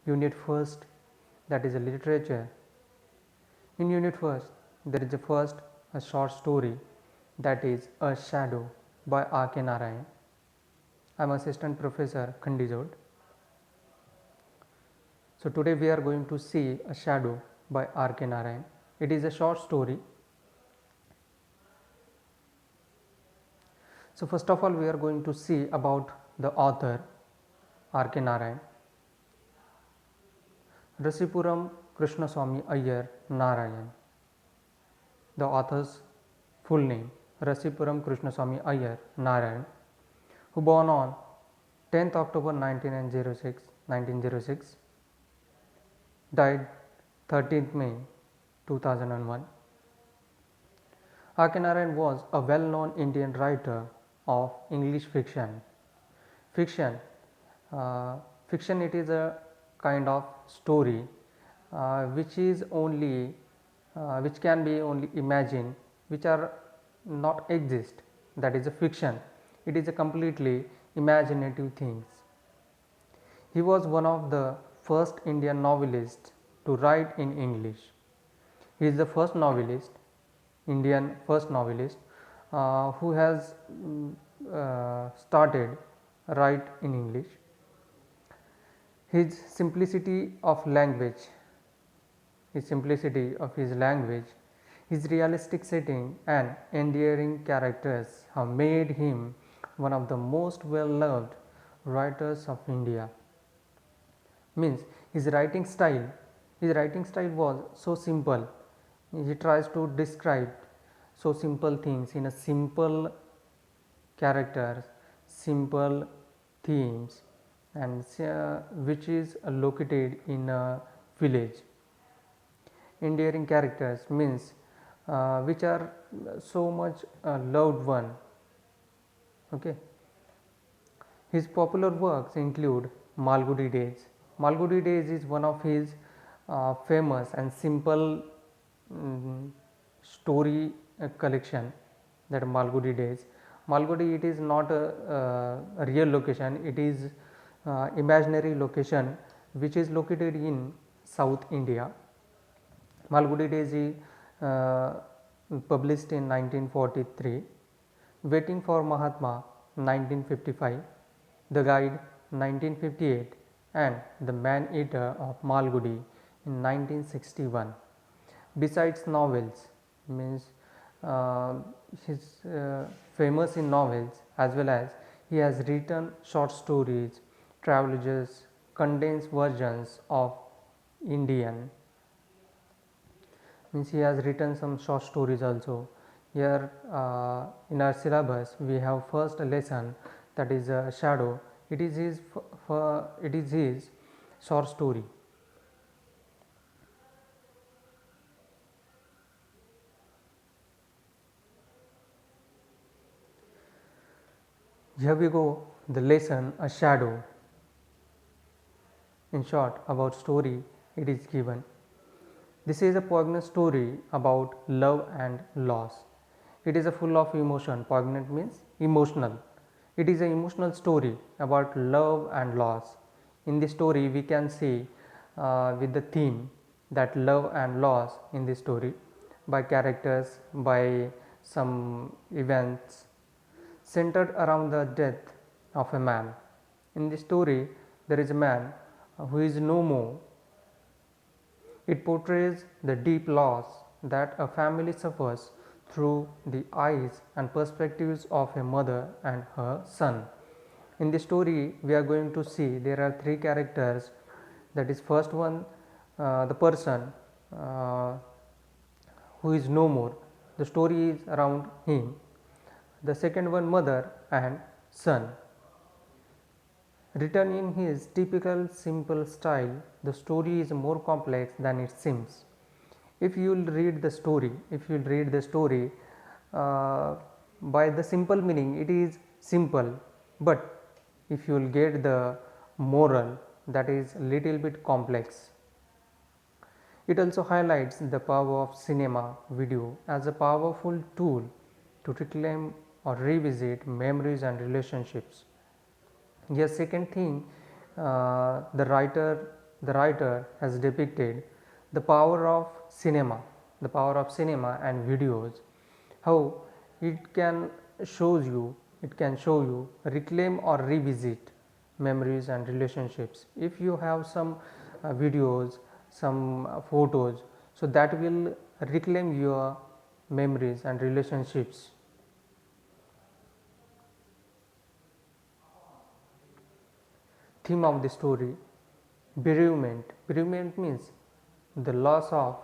Unit first, that is a literature. In unit first, there is a short story, that is A Shadow by R.K. Narayan. I am assistant professor Khandijod. So today we are going to see A Shadow by R.K. Narayan. It is a short story. So first of all we are going to see about the author R.K. Narayan. Rasipuram Krishnaswamy Iyer Narayan. The author's full name Rasipuram Krishnaswamy Iyer Narayan, who born on 10th October 1906, died 13th May 2001. R.K. Narayan was a well-known Indian writer of English fiction. Fiction, fiction it is a kind of story which is only which can be only imagined, which are not exist, that is a fiction. It is a completely imaginative things. He was one of the first Indian novelists to write in English. He is the first novelist, Indian first novelist who has started write in English. His simplicity of language, his realistic setting and endearing characters have made him one of the most well loved writers of India. Means his writing style was so simple. He tries to describe so simple things in a simple characters, simple themes, and which is located in a village. Endearing characters means which are so much loved one. Okay. His popular works include Malgudi Days. Malgudi Days is one of his famous and simple story collection, that Malgudi Days. Malgudi, it is not a real location, it is imaginary location which is located in South India. Malgudi Days is published in 1943, Waiting for Mahatma 1955, The Guide 1958, and The Man Eater of Malgudi in 1961. Besides novels, means he's famous in novels, as well as he has written short stories, travelogues, condensed versions of Indian. Means he has written some short stories also. Here in our syllabus we have first lesson, that is a shadow. It is his short story. Here we go, the lesson A Shadow. In short, about story it is given. This is a poignant story about love and loss. It is a full of emotion. Poignant means emotional. It is an emotional story about love and loss. In this story we can see with the theme that love and loss in this story, by characters, by some events centered around the death of a man. In this story there is a man who is no more. It portrays the deep loss that a family suffers through the eyes and perspectives of a mother and her son. In this story we are going to see there are three characters, that is first one the person who is no more, the story is around him. The second one mother and son. Written in his typical simple style, the story is more complex than it seems. If you will read the story, by the simple meaning it is simple, but if you will get the moral, that is little bit complex. It also highlights the power of cinema video as a powerful tool to reclaim or revisit memories and relationships. Yes, second thing, the the writer has depicted the power of cinema and videos, how it can it can show you reclaim or revisit memories and relationships. If you have some videos, some photos, so that will reclaim your memories and relationships. Theme of the story: bereavement. Bereavement means the loss of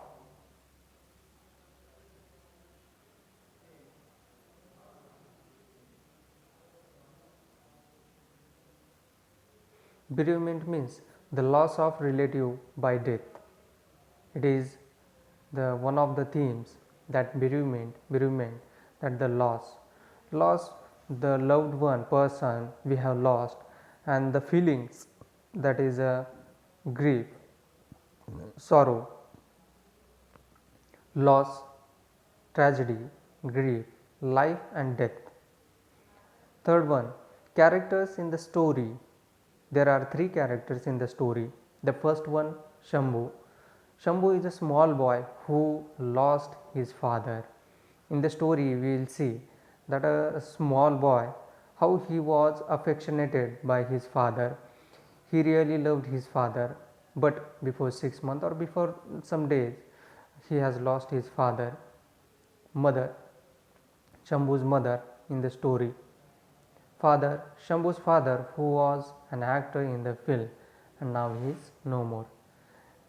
bereavement means the loss of relative by death. It is the one of the themes, that bereavement, that the loss the loved one person we have lost, and the feelings, that is a grief, sorrow, loss, tragedy, grief, life and death. Third one, characters in the story. There are three characters in the story. The first one, Shambhu. Shambhu is a small boy who lost his father. In the story, we will see that a small boy, how he was affectionated by his father. He really loved his father, but before 6 months or before some days, he has lost his father, mother, Shambhu's mother in the story. Father, Shambhu's father, who was an actor in the film, and now he is no more.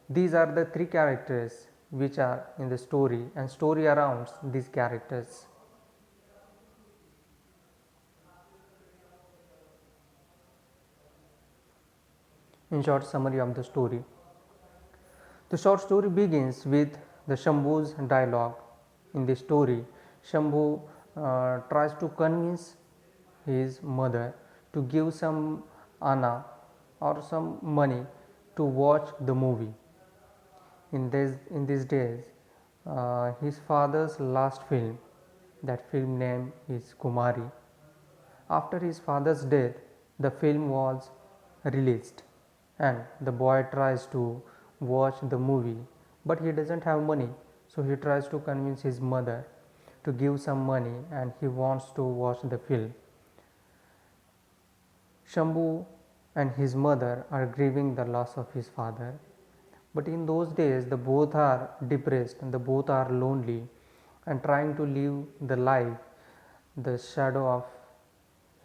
These are the three characters which are in the story, and story around these characters. In short summary of the story, the short story begins with the Shambhu's dialogue. In the story, Shambhu tries to convince his mother to give some anna or some money to watch the movie. In these days, his father's last film, that film name is Kumari. After his father's death, the film was released, and the boy tries to watch the movie, but he doesn't have money, so he tries to convince his mother to give some money, and he wants to watch the film. Shambhu and his mother are grieving the loss of his father, but in those days the both are depressed and the both are lonely and trying to live the life, the shadow of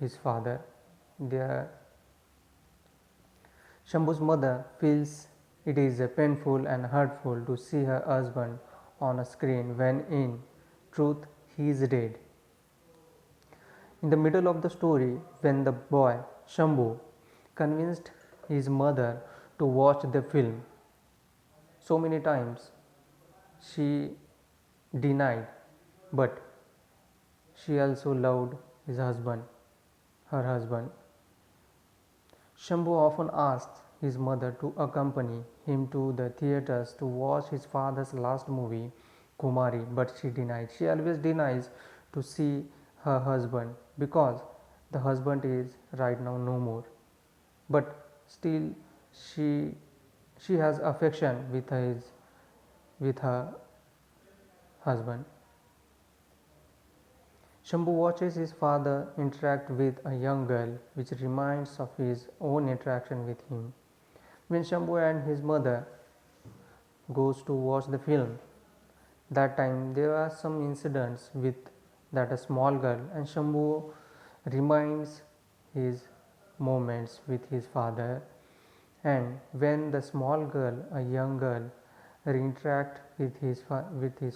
his father. Their Shambhu's mother feels it is painful and hurtful to see her husband on a screen when in truth he is dead. In the middle of the story, when the boy Shambhu convinced his mother to watch the film, so many times she denied, but she also loved his husband, her husband. Shambhu often asked his mother to accompany him to the theatres to watch his father's last movie, Kumari, but she denied. She always denies to see her husband because the husband is right now no more. But still, she she has affection with her husband. Shambhu watches his father interact with a young girl, which reminds of his own interaction with him. When Shambhu and his mother goes to watch the film, that time there are some incidents with that a small girl, and Shambhu reminds his moments with his father. And when the small girl, a young girl, interact with his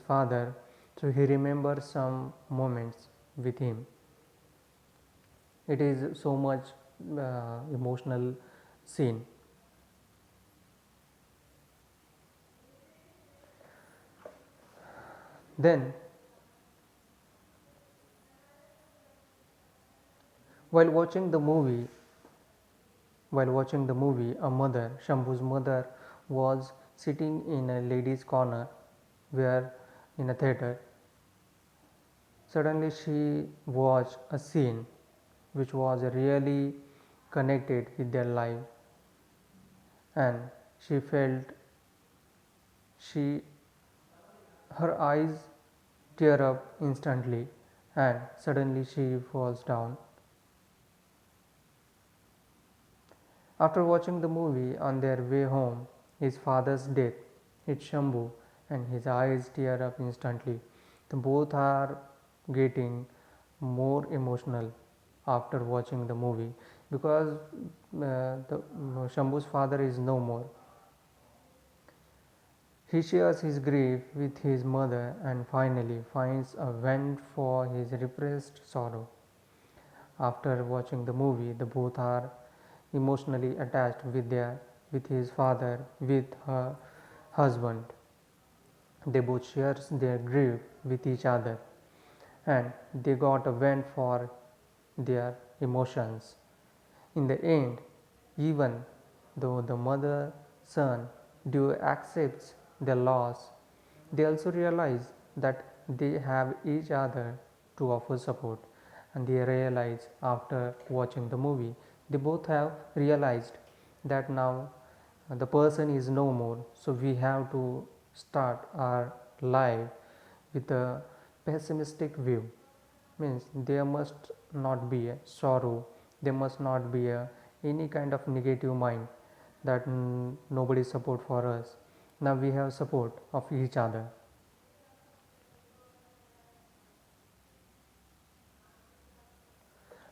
father, so he remembers some moments with him. It is so much emotional scene. Then, while watching the movie, a mother, Shambhu's mother, was sitting in a ladies' corner, where in a theatre. Suddenly, she watched a scene which was really connected with their life, and She felt she her eyes tear up instantly and suddenly she falls down. After watching the movie on their way home, his father's death hit Shambhu and his eyes tear up instantly. The both are getting more emotional after watching the movie because Shambhu's father is no more. He shares his grief with his mother and finally finds a vent for his repressed sorrow. After watching the movie, the both are emotionally attached with his father, with her husband. They both share their grief with each other and they got a vent for their emotions. In the end, even though the mother son do accepts their loss, they also realize that they have each other to offer support, and they realize after watching the movie they both have realized that now the person is no more, so we have to start our life with a pessimistic view. Means there must not be a sorrow, there must not be any kind of negative mind that nobody support for us. Now we have support of each other.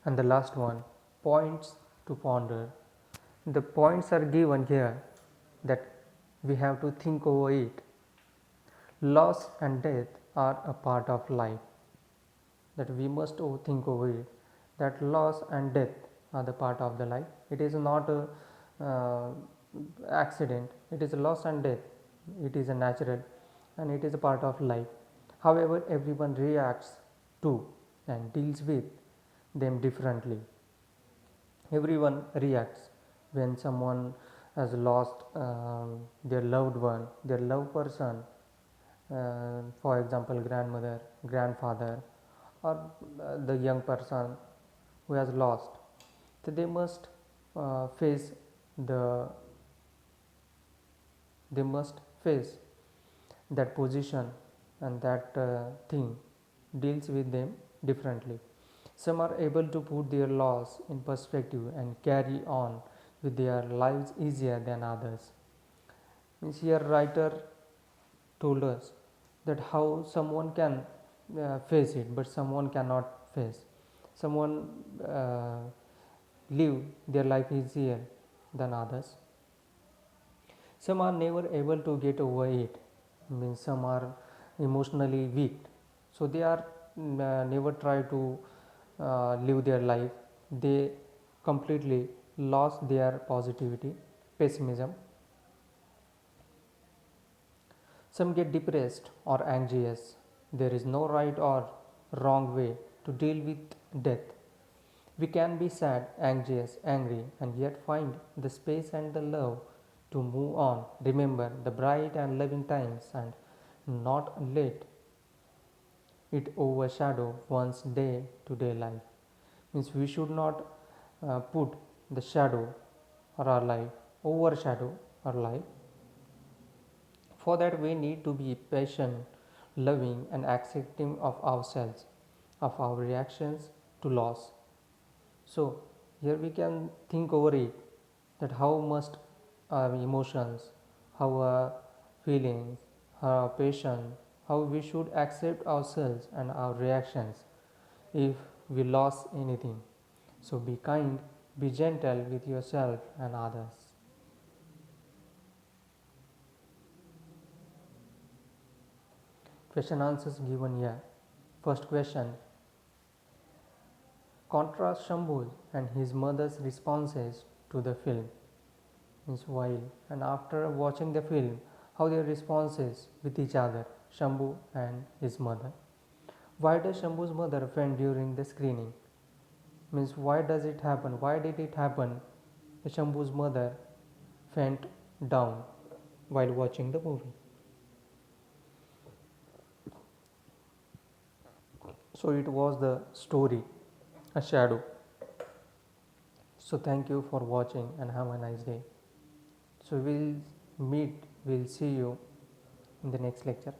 And the last one, points to ponder. The points are given here that we have to think over it. Loss and death are a part of life, that we must think over it, that loss and death are the part of the life. It is not a accident, it is a loss and death, it is a natural and it is a part of life. However, everyone reacts to and deals with them differently. Everyone reacts when someone has lost their loved one, their loved person, for example grandmother, grandfather, or the young person who has lost. So they must face the they must face that position, and that thing deals with them differently. Some are able to put their loss in perspective and carry on with their lives easier than others. Means here writer told us that how someone can face it, but someone cannot face. Someone live their life easier than others. Some are never able to get over it. Means some are emotionally weak, so they are never try to live their life. They completely lost their positivity, pessimism. Some get depressed or anxious. There is no right or wrong way to deal with death. We can be sad, anxious, angry, and yet find the space and the love to move on. Remember the bright and loving times and not let it overshadow one's day to day life. Means we should not put the shadow or our life, overshadow our life. For that, we need to be patient, loving, and accepting of ourselves, of our reactions to loss. So, here we can think over it, that how must our emotions, how our feelings, our passion, how we should accept ourselves and our reactions if we lost anything. So, be kind, be gentle with yourself and others. Question answers given here. First question, contrast Shambhu and his mother's responses to the film. Means while and after watching the film, how their responses with each other, Shambhu and his mother. Why does Shambhu's mother faint during the screening? Means why does it happen? Why did it happen? Shambhu's mother faint down while watching the movie. So it was the story, a shadow. So thank you for watching and have a nice day. So we'll meet, we'll see you in the next lecture.